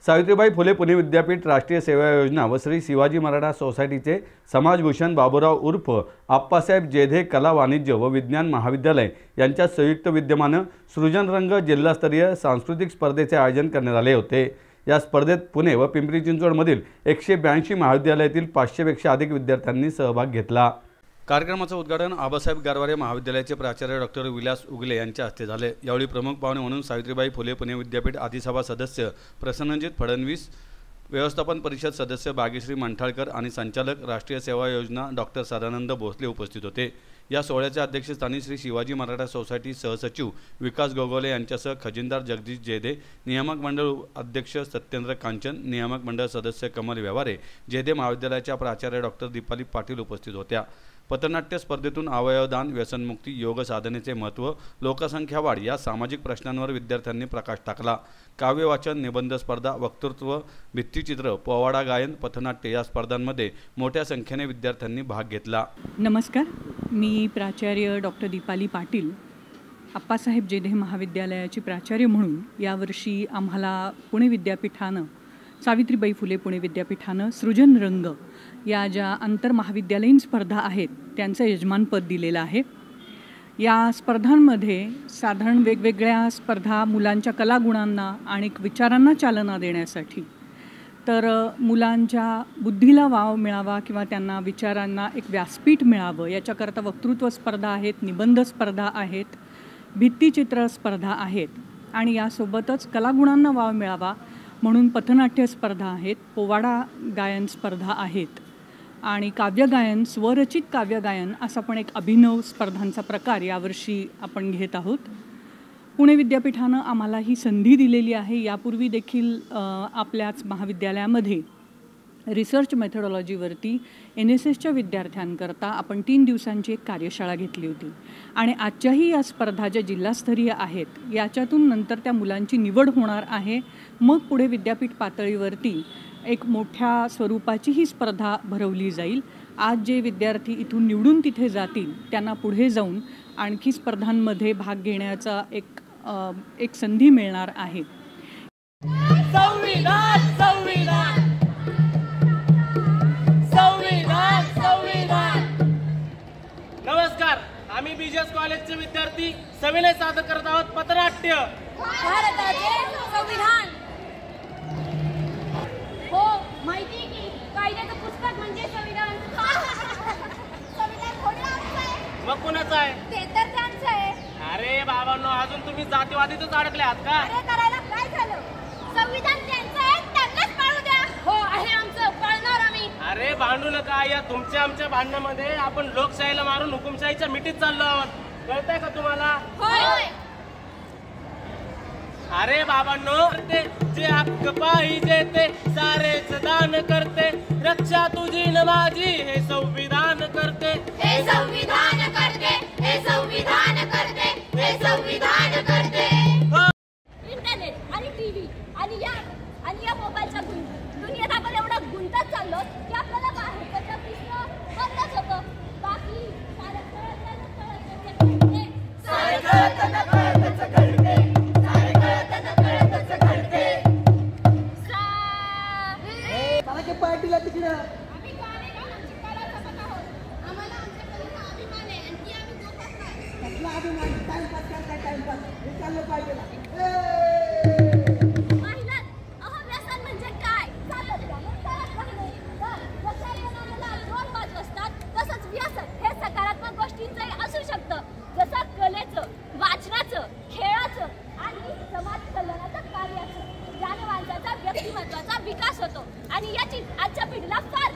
सावित्रीबाई फुले पुणे विद्यापीठ राष्ट्रीय सेवा योजना व श्री शिवाजी मराठा सोसायटीचे समाजभूषण बाबूराव उर्फ आप्पासाहेब जेधे कला वाणिज्य व विज्ञान महाविद्यालय यांच्या संयुक्त विद्यमाने सृजन रंग जिल्हास्तरीय सांस्कृतिक स्पर्धेचे आयोजन करण्यात आले होते। या स्पर्धेत पुणे व पिंपरी चिंचवडमधील 182 महाविद्यालयातील 500 पेक्षा अधिक विद्यार्थ्यांनी सहभाग घेतला। कार्यक्रमाचे उद्घाटन आबासाहेब गारवारे महाविद्यालयाचे प्राचार्य डॉक्टर विलास उगले यांच्या हस्ते झाले। यावेळी प्रमुख पाहुणे म्हणून सावित्रीबाई फुले पुणे विद्यापीठ आदिसभा सदस्य प्रसन्नजित फडणवीस, व्यवस्थापन परिषद सदस्य भाग्यश्री मंठाळकर आणि संचालक राष्ट्रीय सेवा योजना डॉक्टर सदानंद भोसले उपस्थित होते। या सोहळ्याच्या अध्यक्षस्थानी श्री शिवाजी मराठा सोसायटी सहसचिव विकास गोगोले यांच्यासह खजिनदार जगदीश जेधे, नियामक मंडळ अध्यक्ष सत्येंद्र कांचन, नियामक मंडळ सदस्य कमल व्यवहारे, जेधे महाविद्यालयाच्या प्राचार्य डॉक्टर दीपाली पाटील उपस्थित होत्या। पथनाट्य स्पर्धेतून अवयवदान, व्यसनमुक्ती, योग साधनेचे महत्त्व, लोकसंख्या वाढ या सामाजिक प्रश्नांवर विद्यार्थ्यांनी प्रकाश टाकला। काव्य वाचन, निबंध स्पर्धा, वक्तृत्व, भित्तिचित्र, पोवाडा गायन, पथनाट्य या स्पर्धांमध्ये मोठ्या संख्येने विद्यार्थ्यांनी भाग घेतला। नमस्कार, मी प्राचार्य डॉक्टर दीपाली पाटील, आप्पासाहेब जेधे महाविद्यालयाची प्राचार्य म्हणून यावर्षी आम्हाला पुणे विद्यापीठानं, सावित्रीबाई फुले पुणे विद्यापीठानं सृजन रंग या ज्या आंतरमहाविद्यालयीन स्पर्धा आहेत त्यांचं यजमानपद दिलेलं आहे। या स्पर्धांमध्ये साधारण वेगवेगळ्या स्पर्धा मुलांच्या कलागुणांना आणि विचारांना चालना देण्यासाठी, तर मुलांच्या बुद्धीला वाव मिळावा किंवा त्यांना विचारांना एक व्यासपीठ मिळावं याच्याकरता वक्तृत्व स्पर्धा आहेत, निबंध स्पर्धा आहेत, भित्तिचित्र स्पर्धा आहेत आणि यासोबतच कलागुणांना वाव मिळावा म्हणून पथनाट्य स्पर्धा आहेत, पोवाडा गायन स्पर्धा आहेत आणि काव्यगायन, स्वरचित काव्यगायन असा पण एक अभिनव स्पर्धांचा प्रकार यावर्षी आपण घेत आहोत। पुणे विद्यापीठानं आम्हाला ही संधी दिलेली आहे। यापूर्वी देखील आपल्याच महाविद्यालयामध्ये रिसर्च मेथोडॉलॉजीवरती NSSच्या विद्यार्थ्यांकरता आपण 3 दिवसांची एक कार्यशाळा घेतली होती आणि आजच्याही या स्पर्धा ज्या जिल्हास्तरीय आहेत याच्यातून नंतर त्या मुलांची निवड होणार आहे। मग पुढे विद्यापीठ पातळीवरती एक मोठ्या स्वरूपाची ही स्पर्धा भरवली जाईल। आज जे विद्यार्थी इथून निवडून तिथे जातील त्यांना पुढे जाऊन आणखी स्पर्धांमध्ये भाग घेण्याचा एक संधी मिळणार आहे। संविधान संविधान संविधान संविधान। नमस्कार, आम्ही बीजस कॉलेजचे विद्यार्थी सविनय सादर करत आहोत पथनाट्य भारताचे संविधान। हो, माहिती की कायद्याचं पुस्तक म्हणजे संविधान। संविधान थोडी आमचं आहे, मग कुणाचं आहे? ते तर त्यांचं आहे। अरे बाबांनो, अजून तुम्ही जातीवादीतच अडकले आहात का? अरे करायला काय झालं? संविधान त्यांचं आहे, त्यांनाच पाळू द्या। हो, आहे आमचं, पाळणार आम्ही। अरे भांडू नका, या तुमच्या आमच्या भांडणामध्ये आपण लोकशाहीला मारून हुकुमशाहीच्या मिठीत चाललो आहोत, कळतंय का तुम्हाला? होय। अरे बाबांनो, ते जे हक्क पाहिजे ते सारेच दान करते, रक्षा तुझी न माझी हे संविधान करते, हे संविधान करते, हे संविधान करते, हे संविधान करते। इंटरनेट आणि टीव्ही आणि या मोबाईलच्या दुनियेत आपण एवढा गुंतत चाललो की आपल्याला बाहेर त्याचा प्रश्न बंदच होतो। बाकी सारं पार्टीला तिकडे आम्ही गाणे गाऊन आमची कला जपत आहोत। आम्हाला आमच्या कलेचा अभिमान आहे आणि ती आम्ही जोपासत आहे। कसला अभिमान? टाइमपास करताय, टाइमपास हे चाललं पाहिजे। महिला व्यसन म्हणजे काय? दोन बाजू असतात, तसंच व्यसन हे सकारात्मक गोष्टींचंही असू शकतं, जसं कलेचं, वाचनाचं, खेळाचं आणि समाज कल्याणाचं कार्याचं, ज्याने माणसाचा व्यक्तिमत्वाचा विकास होतो आणि याची आजच्या पिढीला फार